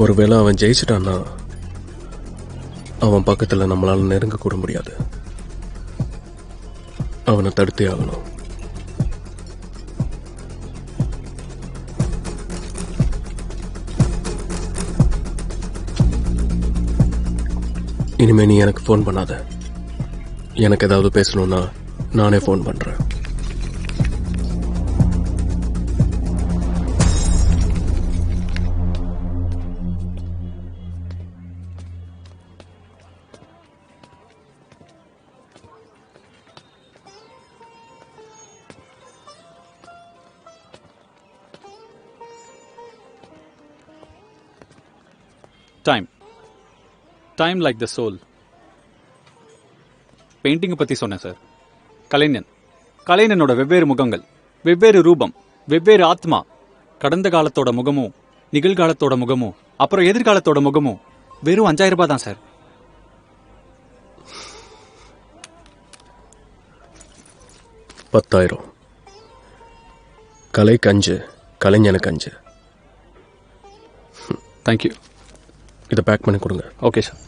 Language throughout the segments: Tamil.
ஒருவேளை அவன் ஜெயிச்சிட்டான்னா அவன் பக்கத்துல நம்மளால நெருங்க கூட முடியாது. அவனை தடுத்தே ஆகணும். இனிமே நீ எனக்கு ஃபோன் பண்ணாத. எனக்கு ஏதாவது பேசணும்னா நானே ஃபோன் பண்றேன். Time like the soul. பெயிண்டிங்கை பற்றி சொன்னேன் சார். கலைஞனோட வெவ்வேறு முகங்கள், வெவ்வேறு ரூபம், வெவ்வேறு ஆத்மா. கடந்த காலத்தோட முகமும் நிகழ்காலத்தோட முகமும் அப்புறம் எதிர்காலத்தோட முகமும் வெறும் 5000 ரூபாய் தான் சார். $10,000. கலைக்கு 5, கலைஞனுக்கு 5. தேங்க்யூ. இதை பேக் பண்ணி கொடுங்க. Okay sir.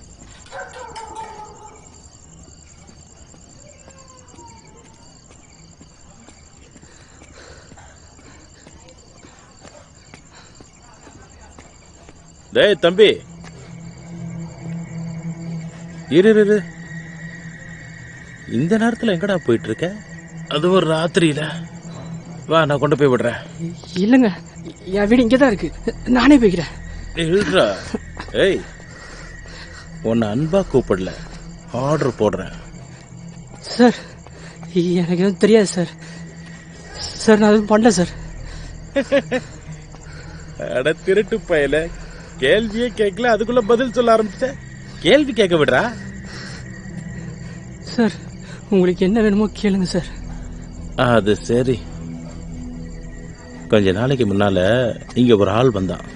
டேய் தம்பி, இரு. இந்த நேரத்தில் எங்கடா போயிட்டு இருக்க? அது ஒரு ராத்திரியில. வா, நான் கொண்டு போய் விடுறேன். இல்லைங்க, என் வீடு இங்கே தான் இருக்கு. நானே போய்க்கிறேன். இல்லடா, ஏய், உன்னை அன்பா கூப்பிடல, ஆர்டர் போடுறேன். சார், எனக்கு எதுவும் தெரியாது சார். சார், நான் எதுவும் பண்ணல சார். அட திருட்டு பயல, கேள்வியே கேட்கல, அதுக்குள்ள பதில் சொல்ல ஆரம்பிச்ச. கேள்வி கேட்க விடுறா. சார், உங்களுக்கு என்ன வேணுமோ கேளுங்க சார். அது சரி. கொஞ்ச நாளைக்கு முன்னால இங்க ஒரு ஆள் வந்தான்.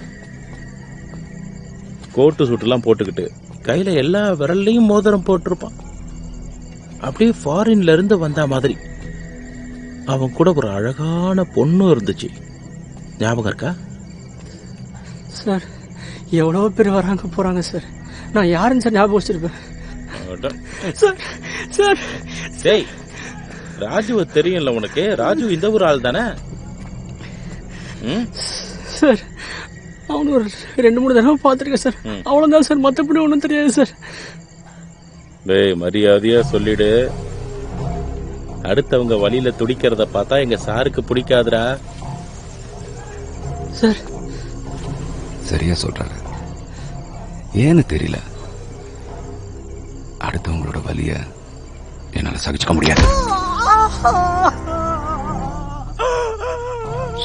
கோட்டு சூட்டுலாம் போட்டுக்கிட்டு கையில எல்லா விரல்லையும் மோதிரம் போட்டிருப்பான். அப்படியே ஃபாரின்ல இருந்து வந்த மாதிரி. அவன் கூட ஒரு அழகான பொண்ணு இருந்துச்சு. ஞாபகம் இருக்கா? சார், எவ்வளோ பேர் வராங்க போறாங்க சார். நான் யாருன்னு சார் ஞாபகம் வச்சிருப்பேன். சார் சார் டேய், ராஜுவை தெரியும்ல உனக்கு? ராஜு இந்த ஒரு ஆள் தானே? சார், அவனு ஒரு 2-3 தடவை பார்த்துருக்கேன் சார். அவ்வளோதான் சார், மற்றபடி ஒன்றும் தெரியாது சார். டேய், மரியாதையா சொல்லிடு. அடுத்தவங்க வழியில துடிக்கிறத பார்த்தா எங்க சாருக்கு பிடிக்காதுடா. சார், சரியா சொல்றாரு. ஏன்னு தெரியல, அடுத்தவங்களோட வலிய என்னால சகிச்சுக்க முடியாது.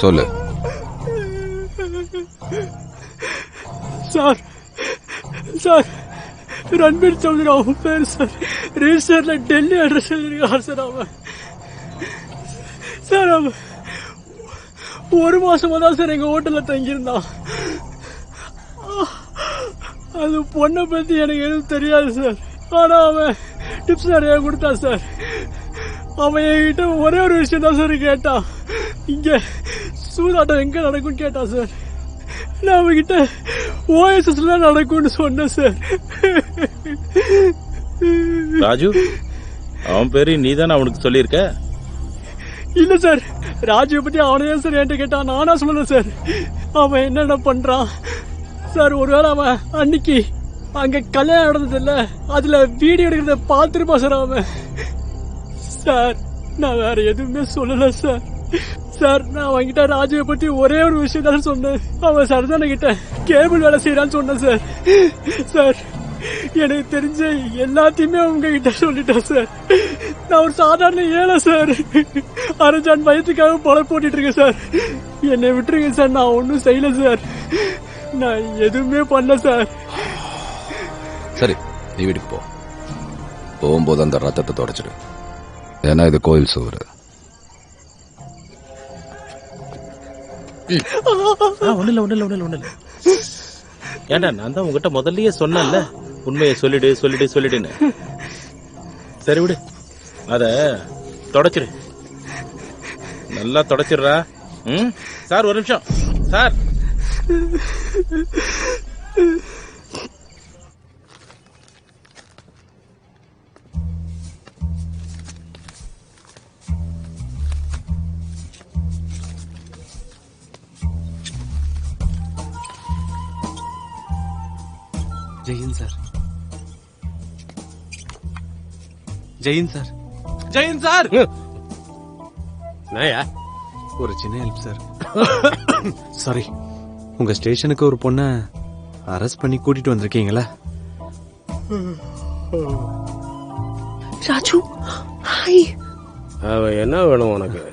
சொல்லு. சார், சார், ரன்பீர் சௌத்ரி அவன் பேர் சார். ரிஜிஸ்டர்ல டெல்லி அட்ரஸ் எழுதிருக்கான் சார். அவன் சார், அவன் 1 மாசமா தான் சார் எங்க ஹோட்டல்ல தங்கியிருந்தான். அது பொண்ணை பத்தி எனக்கு எதுவும் தெரியாது சார். ஆனா அவன் டிப்ஸ் நிறைய கொடுத்தான் சார். அவன் என்கிட்ட ஒரே ஒரு விஷயம் தான் சார் கேட்டான். இங்க சூதாட்டம் எங்க நடக்கும்னு கேட்டான் சார். நான் அவன்கிட்ட ஓஎஸ்எஸ்ல நடக்கும்னு சொன்னேன் சார். ராஜு, அவன் பேரு நீ தானே அவனுக்கு சொல்லியிருக்க? இல்ல சார், ராஜுவை பத்தி அவனே சார் என்கிட்ட கேட்டான். நானா சொன்னேன் சார். அவன் என்னென்ன பண்றான் சார், ஒருவேளை அவன் அன்னைக்கு அங்க கல்யாணம் நடந்தது இல்ல, அதுல வீடியோ எடுக்கிறத பார்த்துருப்பான் சார் அவன். சார், நான் வேற எதுவுமே சொல்லல சார். சார், நான் அவன்கிட்ட ராஜுவை பத்தி ஒரே ஒரு விஷயம் தான் சொன்னேன். அவன் சரதான கிட்ட கேபிள் வேலை செய்யறான்னு சொன்னேன் சார். சார், எனக்கு தெரிஞ்ச எல்லாத்தையுமே உங்ககிட்ட சொல்லிட்டேன் சார். நான் ஒரு சாதாரண ஏழை சார். அரஜான் பயத்துக்காக பழம் போட்டுட்டு இருக்கேன் சார். என்னை விட்டுருங்க சார், நான் ஒன்னும் செய்யல சார். நான் எதுவுமே பண்ணல சார். சரி, நீ வீட்டுக்கு போ. போகும்போது அந்த ரத்தத்தை தொடச்சிடு. ஏன்னா இது கோயில் சுவரு. ஒண்ணு இல்ல. ஏண்டா, நான் தான் உங்ககிட்ட முதல்லயே சொன்னேன்ல, உண்மையை சொல்லிடுன்னு. சரி விடு, அத தொடச்சிரு. நல்லா தொடச்சிடுறா. சார், ஒரு நிமிஷம் sir. Jain sir, Jain sir, Jain sir. நாயா ஒரு சின்ன ஹெல்ப் சார். சாரி, உங்க ஸ்டேஷனுக்கு ஒரு பொண்ண அரெஸ்ட் பண்ணி கூட்டிட்டு வந்திருக்கீங்களா? ராஜு, ஹாய். அவ என்ன வேணும் உனக்கு?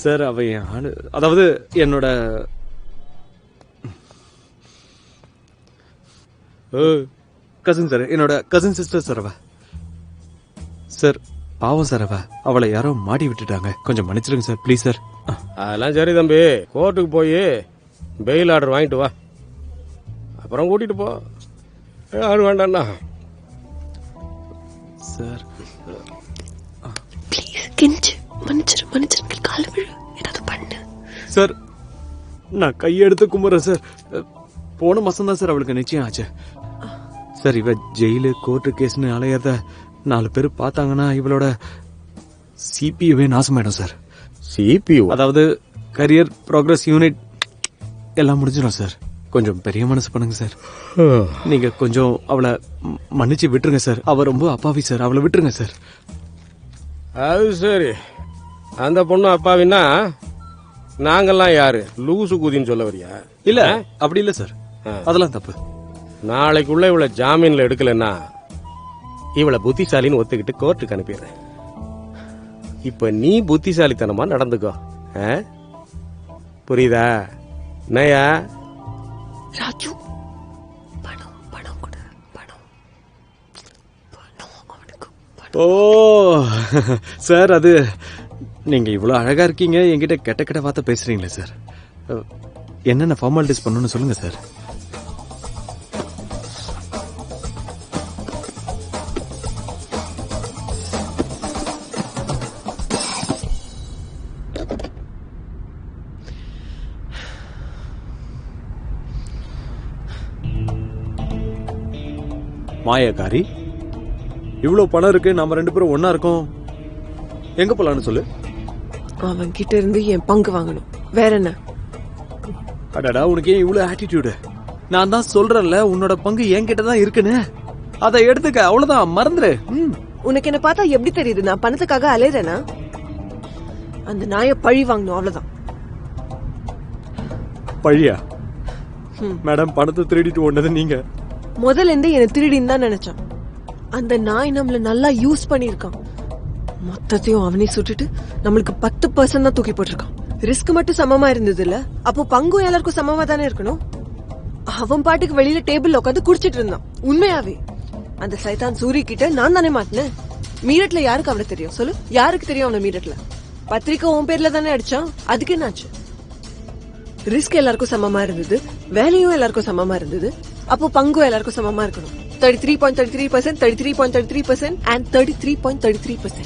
சார், அவ என் ஆளு, அதாவது என்னோட கசின் சார், என்னோட கசின் சிஸ்டர் சார். அவ சார் பாவம் சார், அவளை யாரோ மாட்டி விட்டுட்டாங்க. கொஞ்சம் மன்னிச்சிருங்க சார், ப்ளீஸ் சார். அதெல்லாம் சரி தம்பி, கோர்ட்டுக்கு போய் பெயில் ஆர்டர் வாங்கிட்டு வா, அப்புறம் கூட்டிட்டு போ. யாரும் வேண்டாம்னா சார் ப்ளீஸ் கெஞ்சு, மன்னிச்சிரு, கால விழு, ஏதாவது பண்ணு. சார், நான் கையெடுத்து கும்பிட்றேன் சார். போன மாசம் தான் சார் அவளுக்கு நிச்சயம் ஆச்சு சார். இவ ஜெயிலு கோர்ட்டு கேஸ்னு அலையறத 4 பேர் பார்த்தாங்கன்னா இவளோட சிபியூவே நாசமாயிடும் சார். சிபியூ அதாவது கரியர் ப்ராக்ரஸ் யூனிட் எல்லாம் முடிஞ்சிடும் சார். கொஞ்சம் பெரிய மனசு பண்ணுங்க சார். நீங்க கொஞ்சம் அவளை மன்னிச்சு விட்டுருங்க சார். அவ ரொம்ப அப்பாவி சார், அவளை விட்டுருங்க சார். அது சரி, அந்த பொண்ணு அப்பாவின்னா நாங்கெல்லாம் யாரு, லூசு கூதின்னு சொல்ல வரியா? இல்ல, அப்படி இல்ல சார், அதெல்லாம் தப்பு. நாளைக்குள்ள இவளை ஜாமீன்ல எடுக்கலன்னா இவளை புத்திசாலின்னு ஒத்துக்கிட்டு கோர்ட்டுக்கு அனுப்பிடுறேன். இப்ப நீ புத்திசாலித்தனமா நடந்துக்கோ, புரியுதா? நயா ராஜு, பணம் கொடு, பணம் அவனுக்கு. ஓ சார், அது நீங்க இவ்வளவு அழகா இருக்கீங்க, என்கிட்ட கெட்ட கெட்ட வார்த்தை பேசுறீங்களே சார். என்னென்ன ஃபார்மாலிட்டிஸ் பண்ணணும்னு சொல்லுங்க சார். மாயக்காரி, இவ்வளவு பணம் இருக்கு, நாம 2 பேரும் ஒன்னா இருக்கோம், எங்க போலான்னு சொல்லு. அவன் கிட்ட இருந்து என் பங்கு வாங்கணும், வேற என்ன? அடடா, உனக்கு ஏன் இவ்வளவு ஆட்டிடியூடு? நான் தான் சொல்றேன்ல, உன்னோட பங்கு என்கிட்ட தான் இருக்குன்னு. அதை எடுத்துக்க, அவ்வளவுதான், மறந்துரு. உனக்கு என்ன பார்த்தா எப்படி தெரியுது நான் பணத்துக்காக அலையறேனா? அந்த நாயை பழி வாங்கணும், அவ்வளவுதான். பழியா? மேடம், பணத்தை திருடிட்டு ஓடுனது நீங்க. முதல்ல இருந்து என்ன திருடின்னு தான் நினைச்சான். அந்த நாய் நம்மள நல்லா யூஸ் பண்ணிருக்கான். மொத்தத்தையும் அவனே சுட்டுட்டு நம்மளுக்கு 10% தான் தூக்கி போட்டிருக்கான். ரிஸ்க் மட்டும் சமமா இருந்தது இல்ல, அப்போ பங்கும் எல்லாருக்கும் சமமா தானே இருக்கணும். அவன் பாட்டுக்கு வெளியில டேபிள்ல உட்காந்து குடிச்சிட்டு இருந்தான். உண்மையாவே அந்த சைதான் சூரிய கிட்ட நான் தானே மாட்டினேன். மீரட்ல யாருக்கு அவனை தெரியும் சொல்லு? யாருக்கு தெரியும் அவனை மீரட்ல? பத்திரிக்கை உன் பேர்ல தானே அடிச்சான், அதுக்கு என்னாச்சு? ரிஸ்க் எல்லாருக்கும் சமமா இருந்தது, வேலையும் எல்லாருக்கும் சமமா இருந்தது, அப்போ பங்கும் எல்லாருக்கும் சமமா இருக்கணும். 33.33%, 33.33% and 33.33%.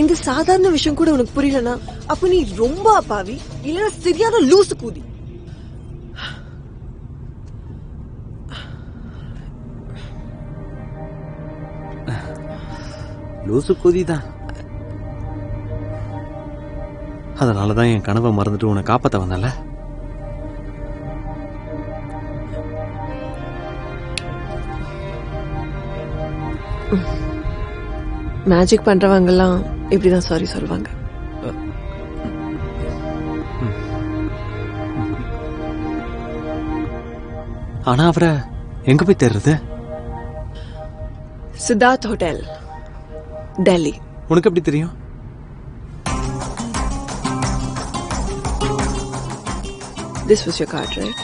இந்த சாதாரண விஷயம் கூட உனக்கு புரியலனா அப்ப நீ ரொம்ப அப்பாவி, இல்லனா சரியான லூசு கூதி. லூசு கூதிதான். அதனாலதான் என் கனவை மறந்துட்டு உன்னை காப்பாத்த வந்தல. மேஜிக் பண்றவங்க எல்லாம் இப்படிதான் சாரி சொல்லுவாங்க. ஆனா அவரை எங்க போய் தேடுறது? சித்தார்த் ஹோட்டல், டெல்லி. உனக்கு எப்படி தெரியும்? This was your card, right?